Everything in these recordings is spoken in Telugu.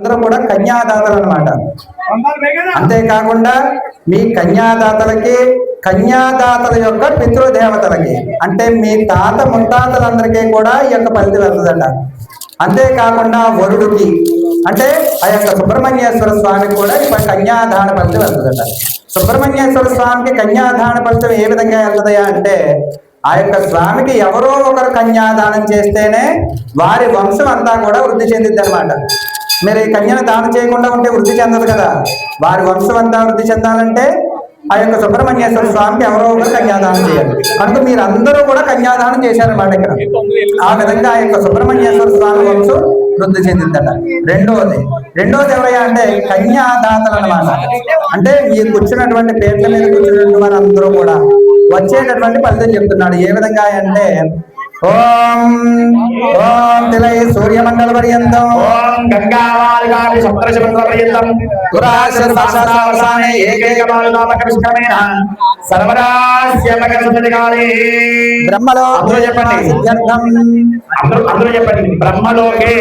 అందరూ కూడా కన్యాదాతలు అన్నమాట. అంతేకాకుండా మీ కన్యాదాతలకి కన్యాదాతల యొక్క పితృదేవతలకి అంటే మీ తాత ముత్తాతలందరికీ కూడా ఈ యొక్క ఫలితం వెళ్తుందట. అంతేకాకుండా వరుడికి అంటే ఆ యొక్క సుబ్రహ్మణ్యేశ్వర స్వామికి కూడా ఇప్పుడు కన్యాదాన ఫలితం వెళ్తుందట. సుబ్రహ్మణ్యేశ్వర స్వామికి కన్యాదాన ఫలితం ఏ విధంగా వెళ్తుందయా అంటే ఆ యొక్క స్వామికి ఎవరో ఒకరు కన్యాదానం చేస్తేనే వారి వంశం అంతా కూడా వృద్ధి చెందిద్ది అనమాట. మీరు ఈ కన్యను దానం చేయకుండా ఉంటే వృద్ధి చెందదు కదా. వారి వంశం అంతా వృద్ధి చెందాలంటే ఆ యొక్క సుబ్రహ్మణ్యేశ్వర స్వామికి ఎవరో ఒకరు కన్యాదానం చేయాలి. కనుక మీరు అందరూ కూడా కన్యాదానం చేశారన్నమాట ఇక్కడ. ఆ విధంగా ఆ యొక్క సుబ్రహ్మణ్యేశ్వర స్వామి వంశం వృద్ధి చెందిందట. రెండోది ఎవరయ్యా అంటే కన్యాదాతలు అన్నమాట. అంటే మీరు కూర్చున్నటువంటి పేట్ల మీద కూర్చున్నటువంటి వారందరూ కూడా వచ్చేటటువంటి ఫలితం చెప్తున్నాడు. ఏ విధంగా అంటే ఓం ఓం తిలై సూర్యమండల పర్యంతం ఓం గంగావాల్గాపి సప్తర్షిమండల పర్యంతం పురాశరసావసానే ఏకైకమాలునామకవిష్కరమేణ సర్వరాస్య మకరసంధికాలే బ్రహ్మలో చెప్పండి. సిద్ధ్యర్థం అందరూ చెప్పండి. బ్రహ్మలోకే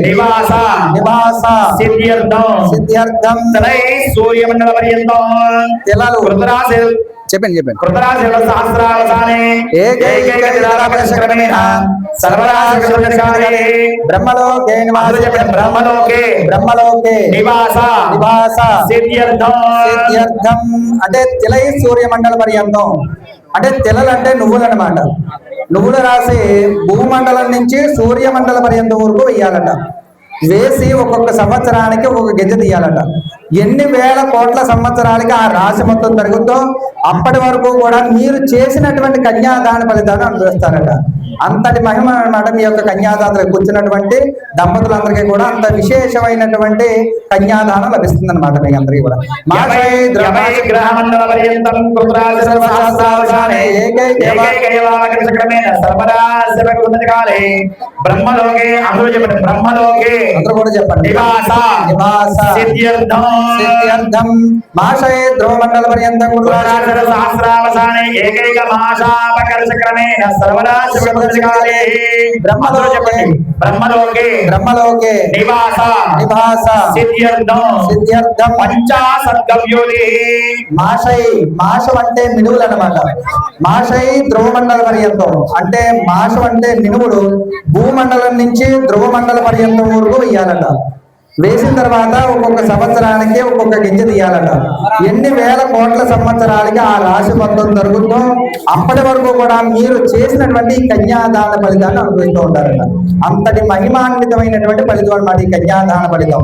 నివాస సిద్ధ్యర్థం తిలై సూర్యమండల పర్యంతం తిలలు రుద్రాశ చెప్పండి సహస్రావసానే బ్రహ్మలోకే నివాస సిద్ధ్యర్థం అంటే తిలై సూర్యమండల పర్యంతం అంటే తిలలు అంటే నువ్వులు అనమాట. నువ్వులు రాసి భూమండలం నుంచి సూర్యమండల పర్యంతం వరకు వేయాలట. వేసి ఒక్కొక్క సంవత్సరానికి ఒక్కొక్క గింజ తీయాలట. ఎన్ని వేల కోట్ల సంవత్సరాలకి ఆ రాశి మొత్తం పెరుగుతో అప్పటి వరకు కూడా మీరు చేసినటువంటి కన్యాదాన ఫలితాన్ని అనుభవిస్తారట. అంతటి మహిమ అన్నమాట మీ యొక్క కన్యాదాతలకు కూర్చున్నటువంటి దంపతులందరికీ కూడా అంత విశేషమైనటువంటి కన్యాదానం లభిస్తుంది అనమాట. మీ అందరికీ కూడా అందరూ కూడా చెప్పండి. సిద్ధ్యర్థం మాషయే ధ్రువమండల పర్యంతం సహస్రావసానే ఏకైక మాసాపకర్షక్రమేణ సర్వరాశికాలే బ్రహ్మలోకే నివాస సిద్ధ్యర్థం పంచాసద్గవ్యోని మాషం అంటే మినువులు అన్నమాట. మాషై ధ్రువమండల పర్యంతం అంటే మాషం అంటే మినువులు భూమండలం నుంచి ధ్రువమండల పర్యంతం వరకు వేయాలట. వేసిన తర్వాత ఒక్కొక్క సంవత్సరానికి ఒక్కొక్క గింజ తీయాలట. ఎన్ని వేల కోట్ల సంవత్సరాలకి ఆ రాశి మొత్తం జరుగుతుందో అప్పటి వరకు కూడా మీరు చేసినటువంటి కన్యాదాన ఫలితాన్ని అనుభవిస్తూ ఉంటారట. అంతటి మహిమాన్వితమైనటువంటి ఫలితం అన్నమాట ఈ కన్యాదాన ఫలితం.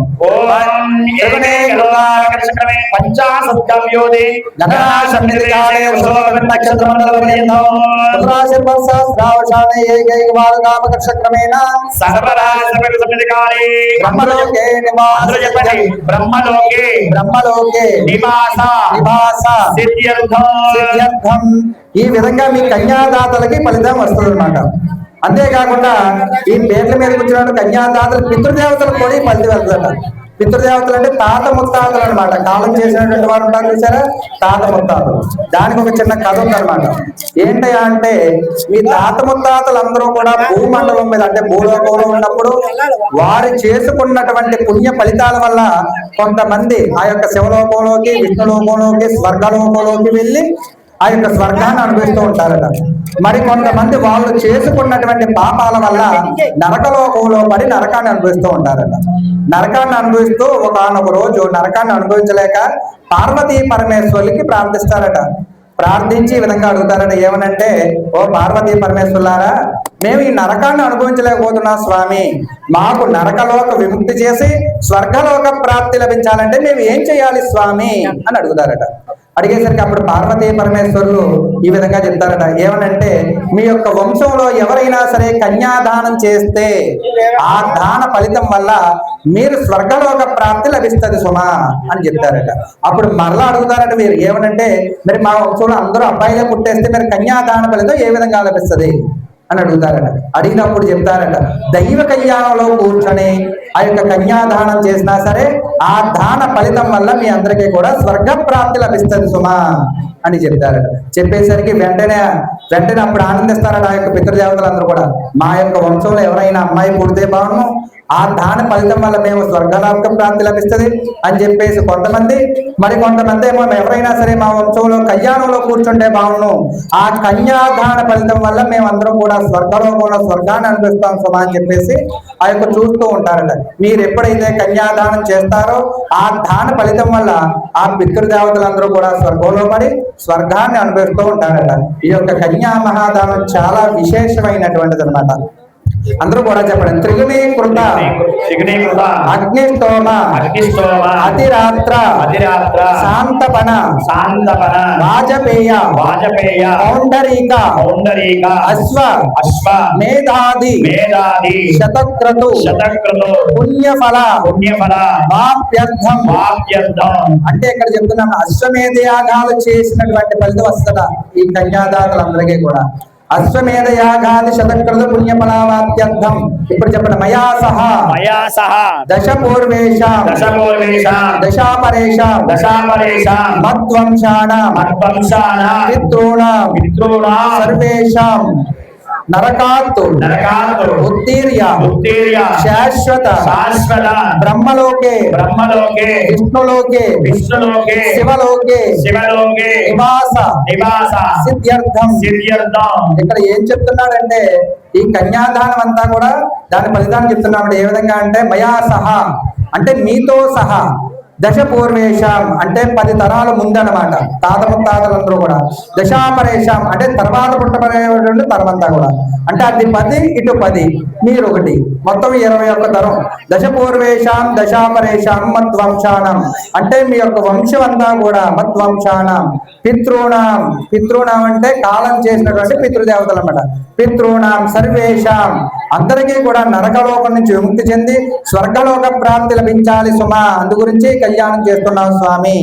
బ్రహ్మలోకే నివాస సిద్ధ్యర్థం ఈ విధంగా మీ కన్యాదాతలకి ఫలితం వస్తుంది అనమాట. అంతేకాకుండా ఈ పేర్ల మీద కూర్చున్న కన్యాదాతలు పితృదేవతలకు కూడా ఈ ఫలితం వెళ్తుందట. పితృదేవతలు అంటే తాత ముత్తాతలు అనమాట. కాలం చేసినటువంటి వారు ఉంటారు చూసారా, తాత ముత్తాతలు. దానికి ఒక చిన్న కథ ఉందన్నమాట. ఏంటయ్యా అంటే మీ తాత ముత్తాతలు అందరూ కూడా భూమండలం మీద అంటే భూలోకంలో ఉన్నప్పుడు వారు చేసుకున్నటువంటి పుణ్య ఫలితాల వల్ల కొంతమంది ఆ యొక్క శివలోకంలోకి, విష్ణులోకంలోకి, స్వర్గలోకంలోకి వెళ్ళి ఆ యొక్క స్వర్గాన్ని అనుభవిస్తూ ఉంటారట. మరి కొంతమంది వాళ్ళు చేసుకున్నటువంటి పాపాల వల్ల నరకలోకంలో పడి నరకాన్ని అనుభవిస్తూ ఉంటారట. నరకాన్ని అనుభవిస్తూ ఒకనొక రోజు నరకాన్ని అనుభవించలేక పార్వతీ పరమేశ్వరులకి ప్రార్థిస్తారట. ప్రార్థించి ఈ విధంగా అడుగుతారట. ఏమనంటే ఓ పార్వతీ పరమేశ్వరులారా, మేము ఈ నరకాన్ని అనుభవించలేకపోతున్నాం స్వామి, మాకు నరకలోక విముక్తి చేసి స్వర్గలోక ప్రాప్తి లభించాలంటే మేము ఏం చేయాలి స్వామి అని అడుగుతారట. అడిగేసరికి అప్పుడు పార్వతీ పరమేశ్వరులు ఈ విధంగా చెప్తారట. ఏమనంటే మీ యొక్క వంశంలో ఎవరైనా సరే కన్యాదానం చేస్తే ఆ దాన ఫలితం వల్ల మీరు స్వర్గలోక ప్రాప్తి లభిస్తుంది సుమా అని చెప్తారట. అప్పుడు మరలా అడుగుతారట మీరు. ఏమనంటే మరి మా వంశంలో అందరూ అబ్బాయిలే పుట్టేస్తే మరి కన్యాదాన ఫలితం ఏ విధంగా లభిస్తుంది అని అడుగుతారట. అడిగినప్పుడు చెప్తారట దైవ కళ్యాణంలో కూర్చొని ఆ యొక్క కన్యాదానం చేసినా సరే ఆ దాన ఫలితం వల్ల మీ అందరికీ కూడా స్వర్గ ప్రాప్తి లభిస్తుంది సుమా అని చెప్తారట. చెప్పేసరికి వెంటనే అప్పుడు ఆనందిస్తారట ఆ యొక్క పితృదేవతలందరూ కూడా. మా యొక్క వంశంలో ఎవరైనా అమ్మాయి పుడితే బాగును, ఆ దాన ఫలితం వల్ల మేము స్వర్గలాభ ప్రాప్తి లభిస్తుంది అని చెప్పేసి కొంతమంది, మరి కొంతమంది ఏమో ఎవరైనా సరే మా వంశంలో కళ్యాణంలో కూర్చుంటే బాగును, ఆ కన్యాదాన ఫలితం వల్ల మేమందరం కూడా స్వర్గలోకంలో స్వర్గాన్ని అనిపిస్తాం సుమా అని చెప్పేసి ఆ యొక్క చూస్తూ ఉంటారట. మీరు ఎప్పుడైతే కన్యాదానం చేస్తారో ఆ దాన ఫలితం వల్ల ఆ పితృదేవతలందరూ కూడా స్వర్గంలో పడి స్వర్గాన్ని అనుభవిస్తూ ఉంటారట. ఈ యొక్క కన్యా మహాదానం చాలా విశేషమైనటువంటిది అనమాట. అందరూ కూడా చెప్పండి. త్రిగుణీకృత అగ్నిస్తోమ అతిరాత్ర శాంతపన వాజపేయ పౌండరీక అశ్వ మేధాది శతక్రతు పుణ్యఫల వాప్యర్థం. అంటే ఇక్కడ చెప్తున్నాను, అశ్వమేధ యాగాలు చేసినటువంటి ఫలితం వస్తుందా ఈ కన్యాదాతలందరికీ కూడా. అశ్వమేధ యాగాది శతకృత పుణ్యఫలావాప్త్యర్థం. ఇప్పుడు చెప్పండి. మయా సహ దశపూర్వేషాం దశాపరేషాం మద్వంశానాం పితॄణాం సర్వేషాం నరకాత్ ఉత్తీర్య శాశ్వత బ్రహ్మలోకే విష్ణులోకే శివలోకే నివాస సిద్ధ్యర్థం. ఇక్కడ ఏం చెప్తున్నాడంటే ఈ కన్యాదానం అంతా కూడా దాని ఫలితాన్ని చెప్తున్నాడు. ఏ విధంగా అంటే మయా సహా అంటే మీతో సహా, దశపూర్వేషాం అంటే 10 తరాల ముందన్నమాట, తాత ముత్తాతలందరూ కూడా. దశాపరేషాం అంటే తర్వాత పుట్టబడేటువంటి తరమంతా కూడా, అంటే అది 10 ఇటు 10 మీరు 1 మొత్తం 21 తరం. దశపూర్వేషాం దశాపరేషాం మద్వంశానం అంటే మీ యొక్క వంశం అంతా కూడా. మద్వంశానం పితృణాం అంటే కాలం చేసినటువంటి పితృదేవతలు అన్నమాట. పితృణాం సర్వేషాం అందరికీ కూడా నరకలోకం నుంచి విముక్తి చెంది స్వర్గలోక ప్రాప్తి లభించాలి సుమా, అందు గురించి కళ్యాణం చేస్తున్నాం స్వామి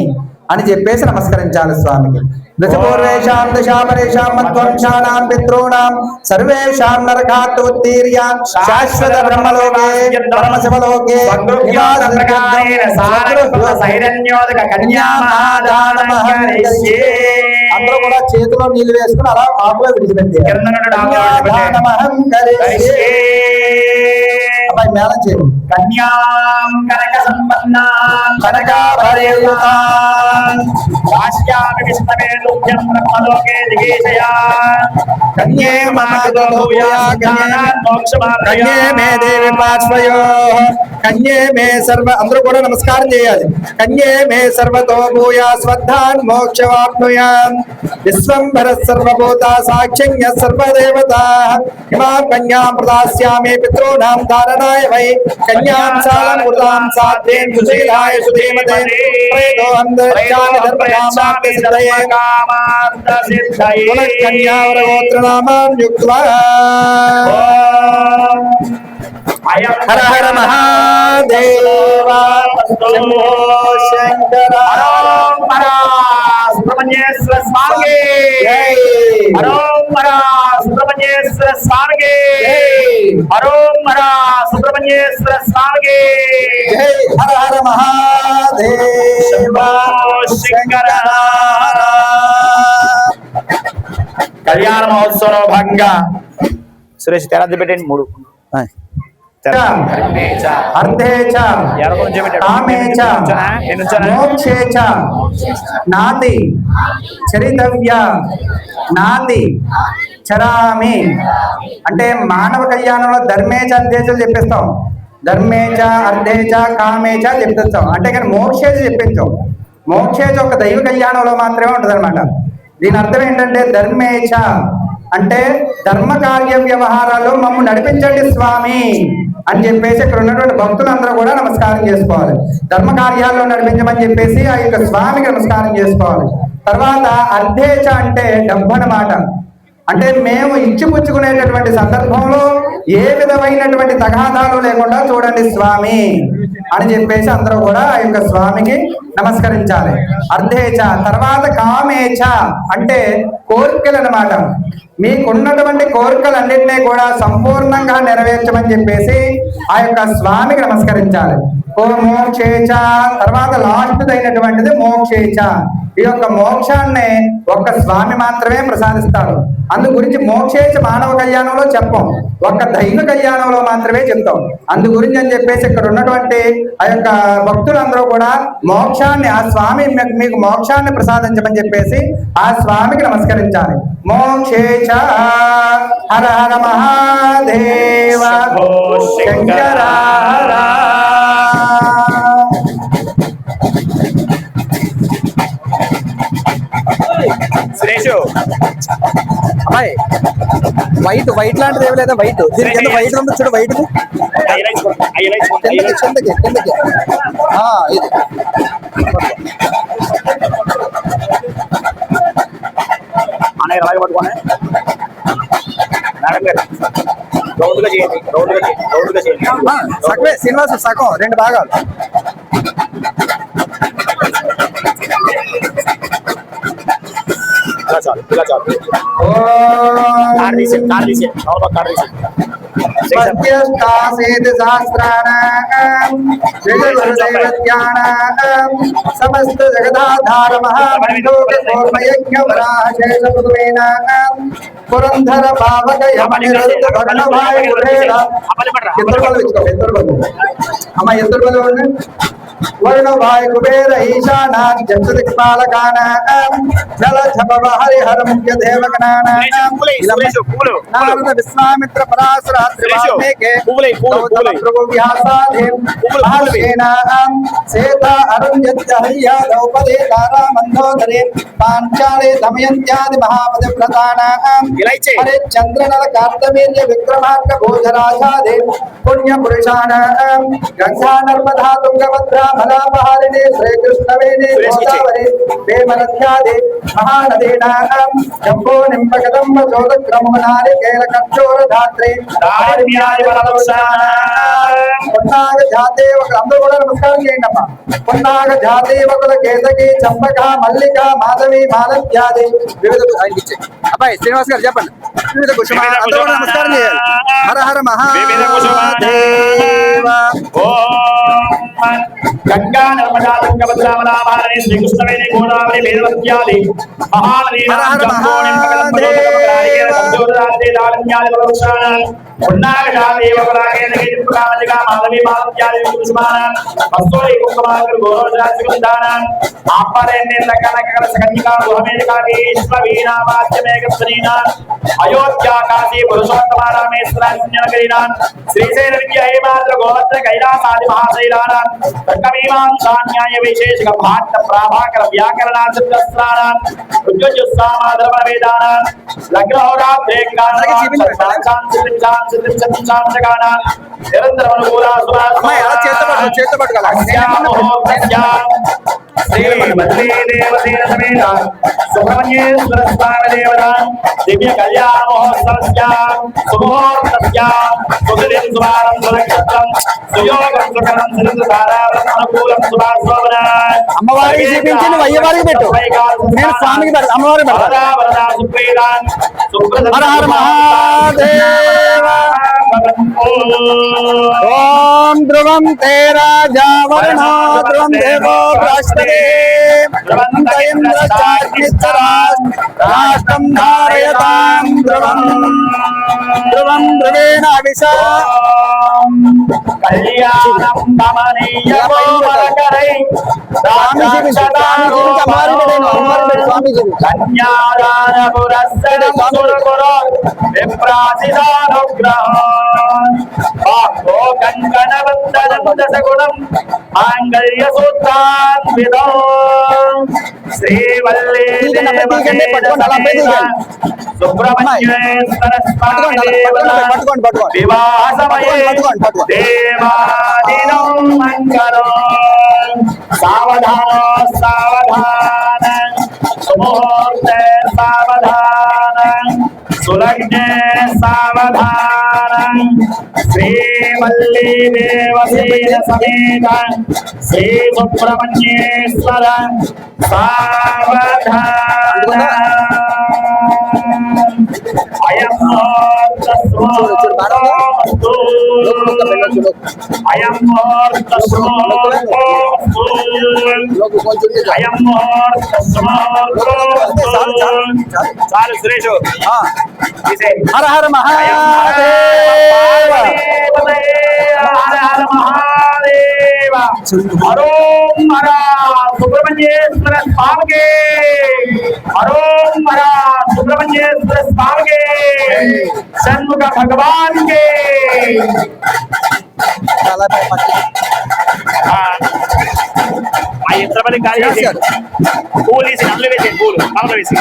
అని చెప్పేసి నమస్కరించాలి స్వామికి. దశపూర్వేషాం దశాపరేషాం మద్వంశానాం పితॄణాం సర్వేషాం నరకాత్ ఉత్తీర్య శాశ్వత బ్రహ్మలోకే పరమశివలోకే అందరూ కూడా చేతిలో నీళ్లు వేసుకుని అలా ఆకులో విడిచిపెట్టారు. అబ్బాయి మేళం చేయండి. కన్యాం కనక సంపన్నాం కనకాభరణయుతాం వాస్యామి విష్ణవే తుభ్యం బ్రహ్మలోకే దిగేశయా కన్యే మాతో భూయాజ్ఞానాన్ మోక్షమాప్నుయాత్ కన్యే మే దేవి పార్శ్వయోః కన్యే మే సర్వ. అందరూ కూడా నమస్కారం చేయాలి. కన్యే మే సర్వతో భూయా స్వద్ధాన్ మోక్షమాప్నుయాత్ విశ్వంభర సర్వభూత సాక్షిణ్య సర్వదేవతా ఇమాం కన్యాం ప్రదాస్యామి పితॄణాం ధారణాయ వై కన్యాం సాలం కృతాం సాధ్యేన్ సుశీలాయ సుధీమతే ప్రేదోహం దర్శయామి ధర్మకామార్థ సిద్ధయే కామార్థ సిద్ధయే కన్యావర గోత్రనామాన్ యుక్త్వా హర హర మహాదేవ శంభో శంకర సుబ్రహ్మణ్యేశ్వర స్వామికి హరోం హర సుబ్రహ్మణ్యేశ్వర స్వామికి హరోం హర సుబ్రహ్మణ్యేశ్వర స్వామికి హర హర మహాదేవ శంభో శంకర. కళ్యాణ మహోత్సవంలో భాగంగా సురేష్ తెరది పెట్టండి. 3 అర్థే చ కామే చ మోక్షే చ నాతి చరితవ్య నాతి చరామి. అంటే మానవ కళ్యాణంలో ధర్మేచ అర్థేచలు చెప్పిస్తాం, ధర్మేచ అర్థేచ కామేచ చెప్పిస్తాం. అంటే కానీ మోక్షేచ చెప్పించాం. మోక్షేచ ఒక దైవ కళ్యాణంలో మాత్రమే ఉంటుంది అనమాట. దీని అర్థం ఏంటంటే ధర్మేచ అంటే ధర్మ కార్య వ్యవహారాల్లో మమ్మల్ని నడిపించండి స్వామి అని చెప్పేసి ఇక్కడ ఉన్నటువంటి భక్తులందరూ కూడా నమస్కారం చేసుకోవాలి. ధర్మ కార్యాల్లో నడిపించమని చెప్పేసి ఆ యొక్క స్వామికి నమస్కారం చేసుకోవాలి. తర్వాత అర్థేచ అంటే డబ్బు అన్నమాట. అంటే మేము ఇచ్చిపుచ్చుకునేటటువంటి సందర్భంలో ఏ విధమైనటువంటి తగాదాలు లేకుండా చూడండి స్వామి అని చెప్పేసి అందరూ కూడా ఆ యొక్క స్వామికి నమస్కరించాలి. అర్ధేచ తర్వాత కామేచ అంటే కోరికలు అన్నమాట. మీకున్నటువంటి కోరికలన్నింటినీ కూడా సంపూర్ణంగా నెరవేర్చమని చెప్పేసి ఆ యొక్క స్వామికి నమస్కరించాలి. ఓ మోక్షేచ తర్వాత లాస్ట్ అయినటువంటిది మోక్షేచ. ఈ యొక్క మోక్షాన్ని ఒక్క స్వామి మాత్రమే ప్రసాదిస్తాడు. అందు గురించి మోక్షేచ మానవ కళ్యాణంలో చెప్పం, ఒక్క దైవ కళ్యాణంలో మాత్రమే చెప్తాం. అందు గురించి అని చెప్పేసి ఇక్కడ ఉన్నటువంటి ఆ యొక్క భక్తులందరూ కూడా మోక్షాన్ని ఆ స్వామి మీకు మోక్షాన్ని ప్రసాదించమని చెప్పేసి ఆ స్వామికి నమస్కరించాలి. మోక్షేచ హర హర మహాదేవ శంకర. అమ్మాయి వైట్ వైట్ లాంటిది ఏమి లేదా? వైట్ దీనికి ఎంత వైట్ ఉంది చూడు, వైట్ కిందకి కిందకి కిందకి ఇది అనే అలాగే పట్టుకోండి. రౌండ్గా చేయండి, రౌండ్గా చేయండి. సగమే శ్రీనివాసు, సగం రెండు భాగాలు. ఇలా చాలు, ఇలా చాలు. కార్ తీసేయండి, కార్ తీసేయండి, కార్ తీసేయండి. సమస్త జగదాధార పురంధర పావక అమ్మ ఎదురు బలు వరుణ భాయ కుబేర ఈశాన జగదిక్పాలకాన జల ఝపవ హరిహర ముఖ్య దేవగణాన నారద విశ్వామిత్ర పరాశర సేత అరుణ్యత్య హయ్య ద్రౌపది తారా మందోదరే పాంచాలి దమయంత్యాది మహాపతి ప్రధాన హరిశ్చంద్రనల కార్తవీర్య విక్రమార్క భోజరాజాదే పుణ్య పురుషాన గంగా నర్మదా తుంగభద్రా మలాపహారిణి శ్రీకృష్ణవేణి గోదావరి వేమనద్యాది మహానదీనాం జంబో నింబకదంబ చోదక్రమ నారికేల కచ్చోర ధాత్రి పొన్నాగ జాతీవకులు అందరూ కూడా నమస్కారం చేయండి అమ్మా. పొన్నాగ జాతీవకుల కేతకి చంపక మల్లిక మాధవి మాలత్యాది వివిధ అబ్బాయి శ్రీనివాస్ గారు చెప్పండి. వివిధ కుసుమాలు అందరూ కూడా నమస్కారం చేయాలి. హర హర మహాదేవ. గంగా నర్మదా తుంగభద్రా మలాపహారిణి శ్రీకృష్ణవేణి గోదావరి వేదవత్యాది మహానదీ అయోధ్యా కాశీ పురుషోత్తమారామేశ్వర శ్రీశైల విద్య హేమాద్ర గోత్ర కైలాసాది మహాశైలాన తర్కమీమాంసాన్యాయ వైశేషిక భాట్ట ప్రాభాకర వ్యాకరణాస్త్రాన ఉద్యోజస్సామాధర్మ వేదాన లగ్నహోరాత్రే నిరంతర అనుకూల సుబ్రహ్మణ్యేశ్వర స్వామి దేవత దివ్య కళ్యాణ మహోత్సవస్య సుముహూర్తస్య సుదినం సువారం సునక్షత్రం సుయోగం సుకరం సురేంద్రధారావరం అనుకూలం సుభాశోభన. అమ్మవారికి చూపించి అయ్యవారికి పెట్టు, నేను స్వామికి పెడతా, అమ్మవారికి పెడతా. హర హర మహాదేవ. ఓం ధ్రువం తే రాజా వరుణో ధ్రువం దేవో బృహస్పతి రాష్ట్రం ధారయతాం ధ్రువం ధ్రువం ధ్రువేణ అవిశా. కళ్యాణం కమనీయమోమలకరై కన్యాదాన పురస్సరం సురపురో విప్రాసిదానుగ్రహం బాహో కంకణవందనం దశగుణం మాంగళ్య సూత్రాన్విదో శ్రీవల్లే సుబ్రహ్మణ్యేశ్వర స్వామి వివాహ సమయే దేవాదినం మంగళం. సావధాన సావధాన సుముహూర్తే సావధాన సులగ్నే సావధాన శ్రీమ మల్లి దేవసేన సమేత శ్రీ సుబ్రహ్మణ్యేశ్వర సావధాన అయం అయం చాలు సురేష్ హర హర మహాదేవ హర హర మహాదేవ హరోం హర సుబ్రహ్మణ్యేశ్వర స్వామికి హరోం హర సుబ్రహ్మణ్యేశ్వర స్వామికి షణ్ముఖ భగవాన్ కి ఆ యంత్రపల్లి గాలి వేసి పూలు వేసి అందులో వేసి పూలు అందులో వేసి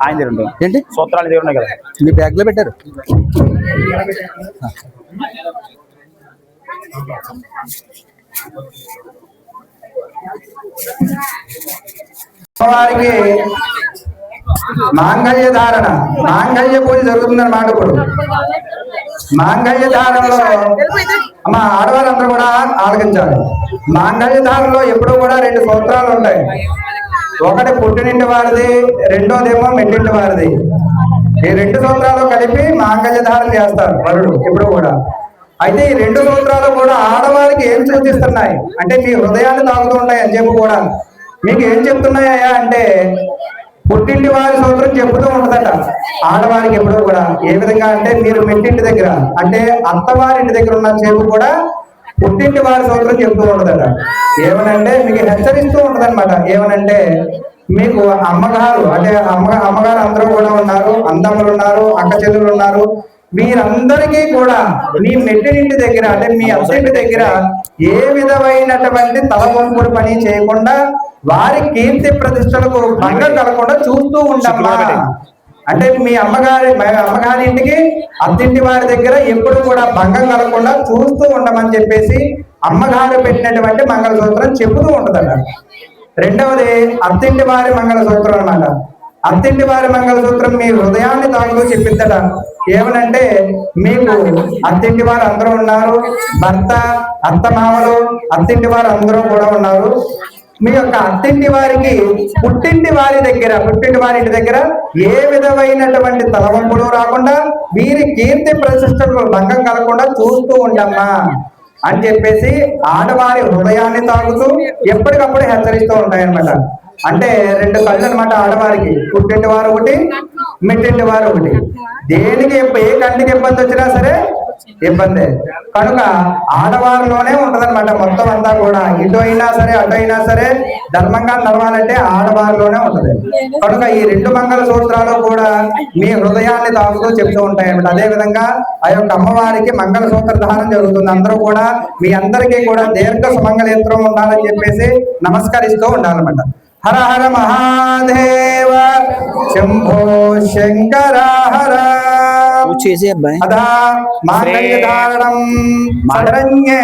ఆయన రెండు ఏంటి సూత్రాలు దగ్గర ఉన్నాయి కదా మీ బ్యాగ్ లో పెట్టారు. వారికి మాంగళ్య ధారణ మాంగళ్య పూజ జరుగుతుందన్నమాట. ఇప్పుడు మాంగళ్య ధారణలో అమ్మ ఆడవాళ్ళందరూ కూడా ఆలకించాలి. మాంగళ్య ధారణలో ఎప్పుడూ కూడా 2 సూత్రాలు ఉంటాయి. ఒకటి పుట్టినింటి వారిది, రెండోదేమో మెట్టింటి వారిది. ఈ 2 సూత్రాలు కలిపి మాంగళ్య ధారణ చేస్తారు వరుడు ఎప్పుడు కూడా. అయితే ఈ 2 సూత్రాలు కూడా ఆడవారికి ఏం సూచిస్తున్నాయి అంటే మీ హృదయాన్ని తాగుతూ ఉంటాయి అని చెప్పి కూడా మీకు ఏం చెప్తున్నాయా అంటే పుట్టింటి వారి సూత్రం చెబుతూ ఉంటుందట ఆడవారికి ఎప్పుడూ కూడా. ఏ విధంగా అంటే మీరు మెట్టింటి దగ్గర అంటే అత్తవారింటి దగ్గర ఉన్న చేపు కూడా పుట్టింటి వారి సూత్రం చెబుతూ ఉంటుందట. ఏమనంటే మీకు హెచ్చరిస్తూ ఉంటదన్నమాట. ఏమనంటే మీకు అమ్మగారు అంటే అమ్మగారు అందరూ కూడా ఉన్నారు, అందములు ఉన్నారు, అక్క చెల్లెలు ఉన్నారు. మీరందరికీ కూడా మీ మెట్టినింటి దగ్గర అంటే మీ అత్తింటి దగ్గర ఏ విధమైనటువంటి తలవంపుడు పని చేయకుండా వారి కీర్తి ప్రతిష్టలకు భంగం కలగకుండా చూస్తూ ఉండమ్మా. అంటే మీ అమ్మగారి ఇంటికి అత్తింటి వారి దగ్గర ఎప్పుడు కూడా భంగం కలగకుండా చూస్తూ ఉండమని చెప్పేసి అమ్మగారు పెట్టినటువంటి మంగళసూత్రం చెబుతూ ఉంటదట. రెండవది అత్తింటి వారి మంగళసూత్రం అన్నమాట. అత్తింటి వారి మంగళసూత్రం మీ హృదయాన్ని తాగుతూ చెప్పిద్దట. ఏమనంటే మీకు అత్తింటి వారు అందరూ ఉన్నారు, భర్త అత్తమామలు అత్తింటి వారు అందరూ కూడా ఉన్నారు. మీ యొక్క అత్తింటి వారికి పుట్టింటి వారి దగ్గర ఏ విధమైనటువంటి తలవంపులు రాకుండా వీరి కీర్తి ప్రతిష్టలకు భంగం కలగకుండా చూస్తూ ఉండమ్మా అని చెప్పేసి ఆడవారి హృదయాన్ని తాగుతూ ఎప్పటికప్పుడు హెచ్చరిస్తూ ఉంటాయన్నమాట. అంటే 2 కళ్ళు అనమాట ఆడవారికి. పుట్టింటి వారు ఒకటి, మెట్టింటి వారు ఒకటి. దేనికి ఏ కంటికి ఇబ్బంది వచ్చినా సరే ఇబ్బందే. కనుక ఆడవారిలోనే ఉంటదన్నమాట మొత్తం అంతా కూడా. ఇటు అయినా సరే అటు అయినా సరే ధర్మంగా నడవాలంటే ఆడవారిలోనే ఉంటది. కనుక ఈ 2 మంగళ సూత్రాలు కూడా మీ హృదయాన్ని తాగుతూ చెప్తూ ఉంటాయి అన్నమాట. అదే విధంగా ఆ యొక్క అమ్మవారికి మంగళ సూత్ర ధారణ జరుగుతుంది. అందరూ కూడా మీ అందరికీ కూడా దీర్ఘ సుమంగళేత్రం ఉండాలని చెప్పేసి నమస్కరిస్తూ ఉండాలన్నమాట. హర హర మహాదేవ శంభో శంకర హర అదా మాంగళ్య ధారణం శరణ్యే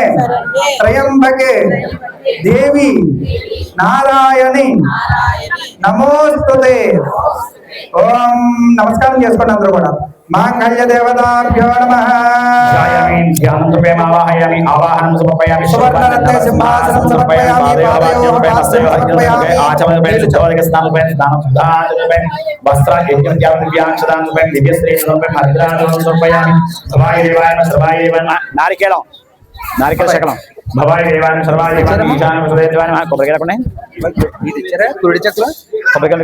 త్రయంబకే దేవి నారాయణి నమోస్తుతే. ఓం నమస్కారం చేసుకోండి అందరూ కూడా. మాంగళ్య దేవతాభ్యో నమః. ధ్యానం రూపేణ ఆవాహయామి, ఆవాహనం సమర్పయామి, సువర్ణరత్న సింహాసనం సమర్పయామి, పాదయోః సమర్పయామి, ఆచమన రూపేణ శుద్ధోదక స్నానం రూపేణ దానం శుద్ధాంత రూపేణ వస్త్ర యజ్ఞం త్యాగం దివ్యాంశదాన రూపేణ దివ్య శ్రేష్ఠ రూపేణ హరిద్రాజం సమర్పయామి. భవాయ దేవాయ నారికేళం నారికేళ శకలం భవాయ దేవాయ సర్వాయ దేవాయ ఈశాన వసుదేవ దేవాయ కొబ్బరికాయ కొనే ఇది ఇచ్చారా కుడి చెక్కలో కొబ్బరికాయ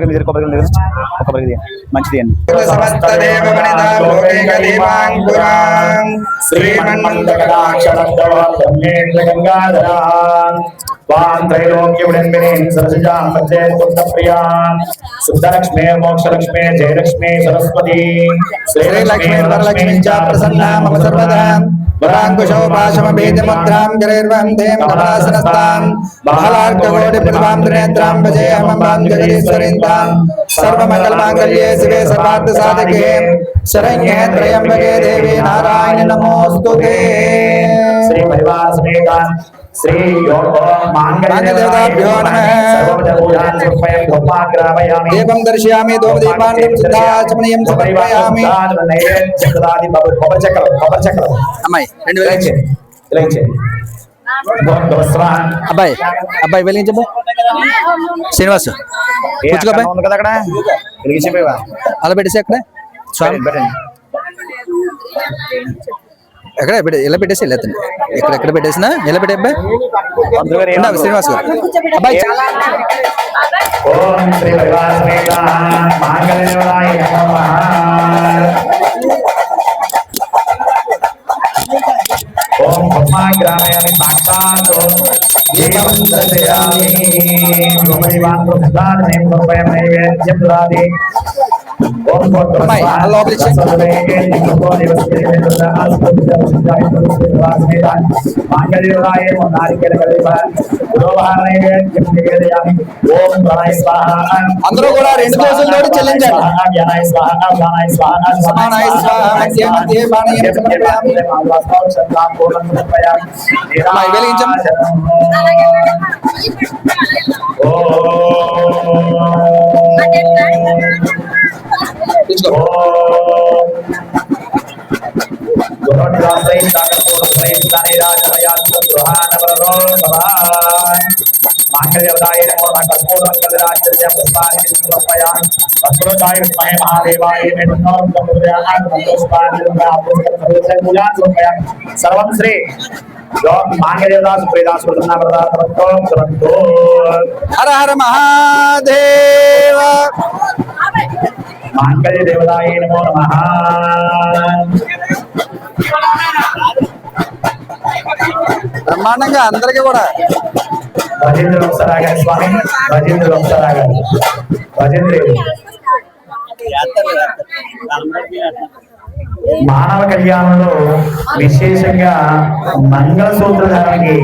మంచిది అండి. సమస్త దేవగణితా లోకైక దీపాంకురాం శ్రీమన్మందకటాక్షరద్వా గంగాధరాన్ వాన్ త్రైలోక్యవిడంబిని సరసిజా పద్యేత్తుప్రియా శుద్ధలక్ష్మే మోక్షలక్ష్మే జయలక్ష్మే సరస్వతి శ్రీలక్ష్మీ వరలక్ష్మీ చ ప్రసన్నా మమ సర్వదా వరాంకుశో పాశమభేదముద్రాం గరైర్వందేం కమలాసనస్తాం బహళార్కకోటి ప్రతిభాం త్రినేత్రాం భజేహమం జగదీశ్వరీంతాం సర్వమంగళమాంగళ్యే శివే సర్వార్థ సాధకే శరణ్యే త్రయంబకే దేవి నారాయణి నమోస్తుతే. శ్రీ పరివార సమేత శ్రీ మాంగళ్యదేవతాభ్యో నమః. దీపం దర్శయామి ధూపదీపానందం సిద్ధాచమనీయం సమర్పయామి. అమ్మాయి 2000 అబ్బాయి అబ్బాయి వెలిగించబ్బా. శ్రీనివాస్ కూర్చోబ్బాయి ఉంది కదా అక్కడ వెలిగించిపోయావా? అలా పెట్టేసి అక్కడ స్వామి ఎక్కడ ఇలా పెట్టేసి వెళ్ళేస్తాను. ఎక్కడ పెట్టేసినా ఇలా పెట్టే అబ్బాయి శ్రీనివాస్ గారు అబ్బాయి ఓం శ్రీ పరివారమేత మాంగళ్యదేవతాయ నమః. ఓం పద్మాగ్రామయామి సాక్షాత్ దీపం దర్శయామి ధూపదీపానందం సిద్ధాచమనీయం సమర్పయామి. నైవేద్యం దదామి. ఓం అమ్మాయి ఆ లోపల ఇచ్చే. అందరూ కూడా 2 దోశలతో చెల్లించాలి. సమానాయ స్వాహ మధ్య మధ్య పానీయం సమర్పయామి. అమ్మాయి వెలిగించమ్మా. సర్వం శ్రీ మాంగళ్యదాసు ప్రియదాసు హర హర మహాదేవ. మాంగళ్య దేవతాయ నమో నమః. బ్రహ్మాండంగా అందరికీ కూడా భజేంద్రులు ఒకసారి స్వామి, భజేంద్రులు ఒకసారి భజేంద్రులు. మానవ కళ్యాణంలో విశేషంగా మంగళసూత్ర ధారణకి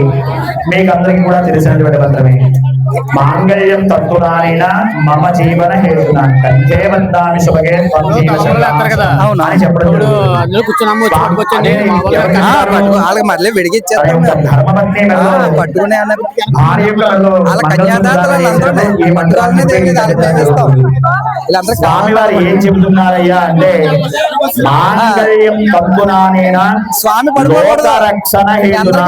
మీకు అందరికి కూడా తెలిసినటువంటి మంత్రమే. మాంగళ్యం తత్తునానైన మమ జీవన హేతున కంటే వద్దామి శుభగే అని చెప్పడం వాళ్ళకి మళ్ళీ విడిగిచ్చేస్తాం. ధర్మపత్ని పట్టుకునే అన్నారు స్వామి వారు ఏం చెబుతున్నారయ్యా అంటే మాంగళ్యం తత్తునానైన స్వామి లోక రక్షణ హేతున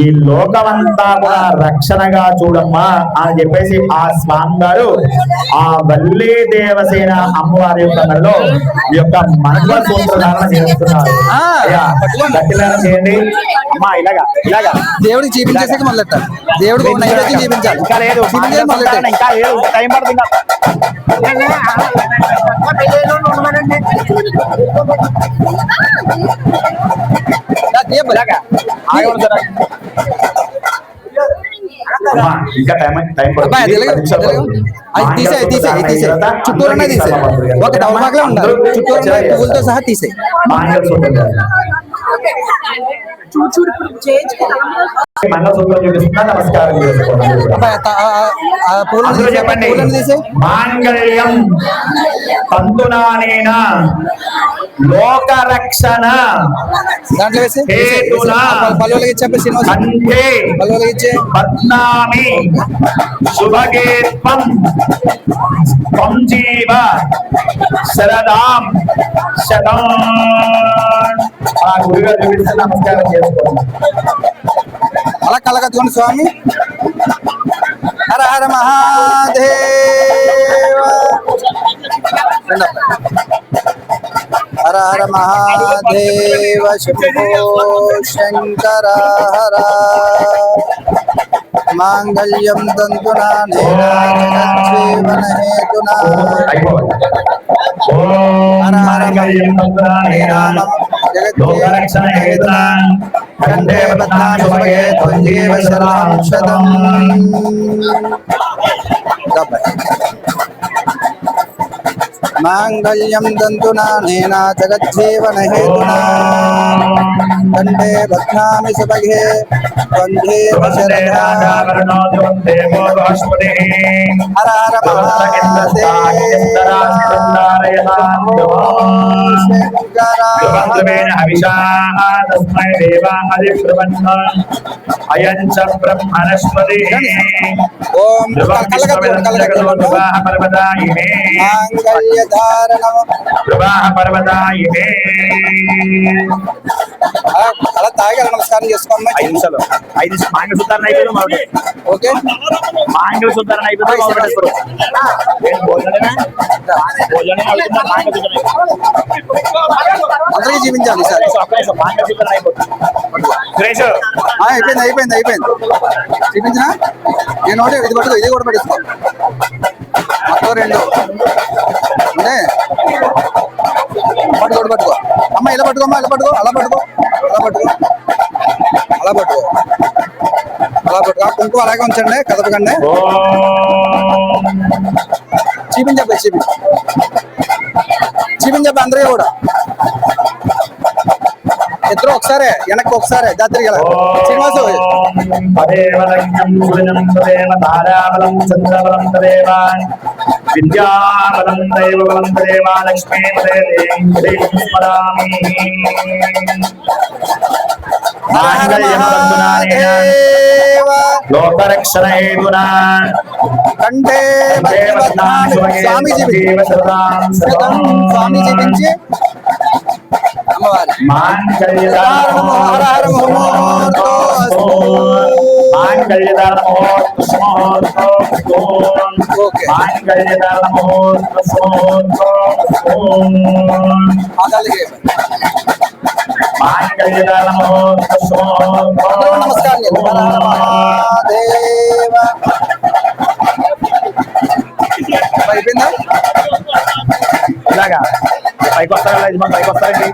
ఈ లోకమంతా కూడా రక్షణగా చూడమ్మా అని చెప్పేసి ఆ స్వామి గారు ఆ వల్లి దేవసేన అమ్మవారి యొక్క మెడలో ఈ యొక్క మంగళ సూత్రధారణ చేస్తున్నారు. గట్టిగా చేయండి అమ్మా. ఇలాగా ఇలాగా దేవుడికి చూపించేసాక మొదలెట్టాలి. దేవుడికి నైవేద్యం చూపించాలి. ఇంకా లేదు, ఇంకా లేదు, టైం పడుతుంది. ఇంకా టైం చుట్టూరు తీసే ఒక డౌన్మాగ్లో ఉండాలి. చుట్టూరు పువ్వులతో సహా తీసే. నమస్కారం చెప్పండి. మాంగళ్యం తంతునానేన లోక రక్షణ దాంట్లో వేసి పల్లవులకి ఇచ్చే శ్రీనివాస్ పల్లవులకి ఇచ్చే పద్నామి శుభగే త్వం జీవ శరదాం శతం. ఆ గురుగారు చూపిస్తే నమస్కారం చేసుకోండి. అలా కలగత్తుకోండి స్వామి. హర హర మహాదేవ. హర హర మహాదేవ శంభో శంకర హర. మాంగళ్యం తంతునా జీవన హేతునా. లోకరక్షణ హేతునా కంఠే బధ్నామి శుభగే త్వం జీవ శరదాం శతం. మాంగళ్యం తంతునా నేనా జగజ్జీవన హేతునా కంఠే బధ్నామి శుభగే వందేవ శరదా హర హర ఓం అలా తాగి నమస్కారం చేసుకోమ్మా. 5 నిమిషాలు మాంగ సుధారణ అయిపోయింది మరొకటి. ఓకే మాంగ సుధారణ అయిపోయింది అందరికీ జీవించాలి సార్. అయిపోయింది చూపించిన నేను ఒకటి ఇది పట్టుకో, ఇది కూడా పట్టించుకో మొత్తం 2 అంటే పట్టుకో అమ్మ ఇలా పట్టుకోమ్మా, ఇలా పట్టుకో, అలా పట్టుకో, ఆ కుంకుమ అలాగే ఉంచండి, కదపకండి. చూపించబ్బా అందరికీ కూడా ఇద్దరు ఒకసారి వెనక్కి ఒకసారి దాత్రి శ్రీనివాసు విద్యాబలం దైవబలం తదేవ లక్ష్మీ లోకరక్షణ హేతునా కంటే స్వామి జీవించి అమ్మవారి అయిపోయిందా? ఇలాగా పైకి వస్తారా? పైకి వస్తారండి,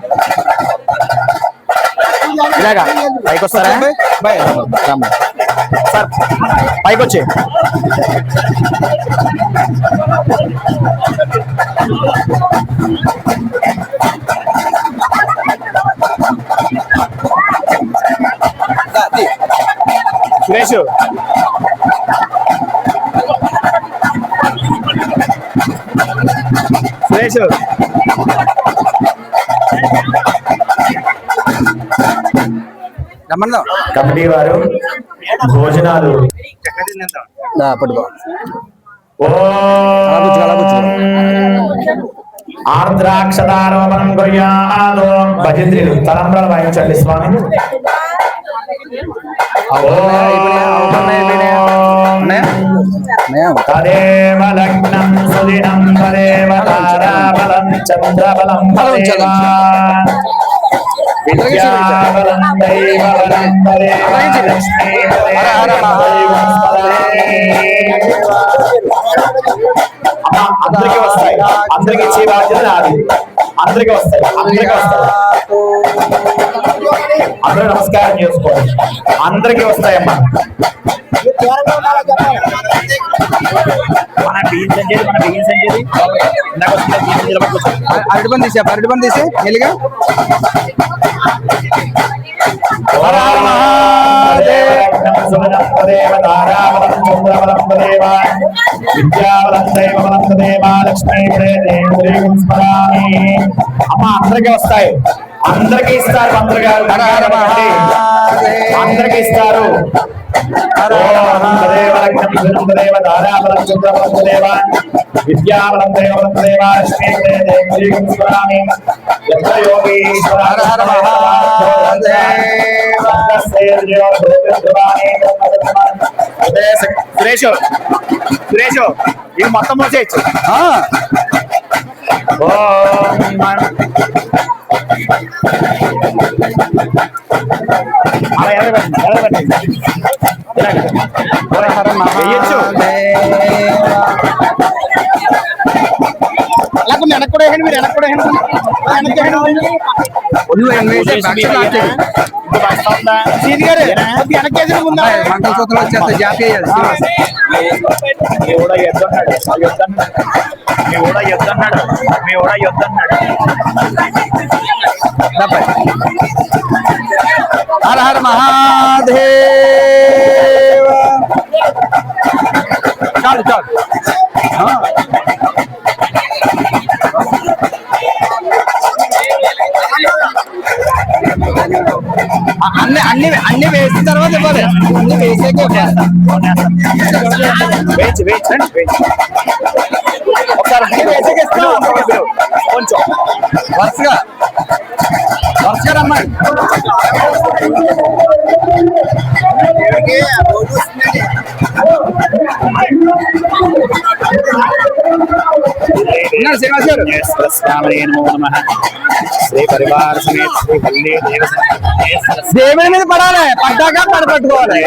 ఇలాగా పైకి వస్తారా సార్? పైకి వచ్చి సురేష్ కమిటీ వారు భోజనాలు పట్టుకో ఆర్ద్రాక్షదారోపణం కుర్యాదో భజంత్రులు తలంబ్రాలు వాయించండి స్వామి. తదేవ లగ్నం సుదినం తదేవ తారాబలం చంద్రబలం విద్యాబలం దైవబలం తదేవ లక్ష్మీ అందరికీ వస్తాయి, అందరికి ఇచ్చే బాధ్యత నాది. అందరికీ వస్తాయి. అందరూ నమస్కారం చేసుకోండి, అందరికీ వస్తాయమ్మా. అరటిపండు తీసే మెల్లిగా అమ్మా అందరికీ వస్తాయి, అందరికీ ఇస్తారు. మంత్రి గారు అందరికీ ఇస్తారు. విద్యాబలం దైవబలం తదేవ సురేష్ ఇవి మొత్తం మోసేయచ్చు. మంగళసూత్రం వచ్చేస్తే జాతీయ హర హర మహాదేవ. అన్ని వేసిన తర్వాత ఇవ్వాలి. అన్ని వేసాకే వేచి ఒకసారి అన్ని వేసాకే ఇస్తాం. కొంచెం వరుసగా రమ్మండి. శ్రీనివాస్ గారు శ్రీ పరివార సమేత శ్రీ వల్లీ దేవుని మీద పడాలి, పడ్డాక పడపెట్టుకోవాలి.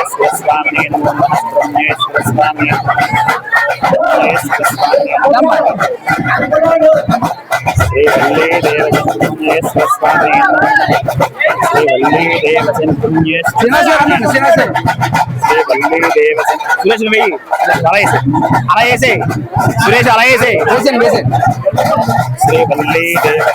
శ్రీ వల్లీ దేవసేన స్వామి శ్రీ వల్లీ దేవసేన శ్రీనివాస్ గారు అన్నాడు. శ్రీనివాస్ గారు శ్రీ వల్లీ దేవసేన సురేష్ వెయ్యి అలా వేసే సురేష్ అలా వేసే వేసాను. శ్రీ వల్లీ దేవ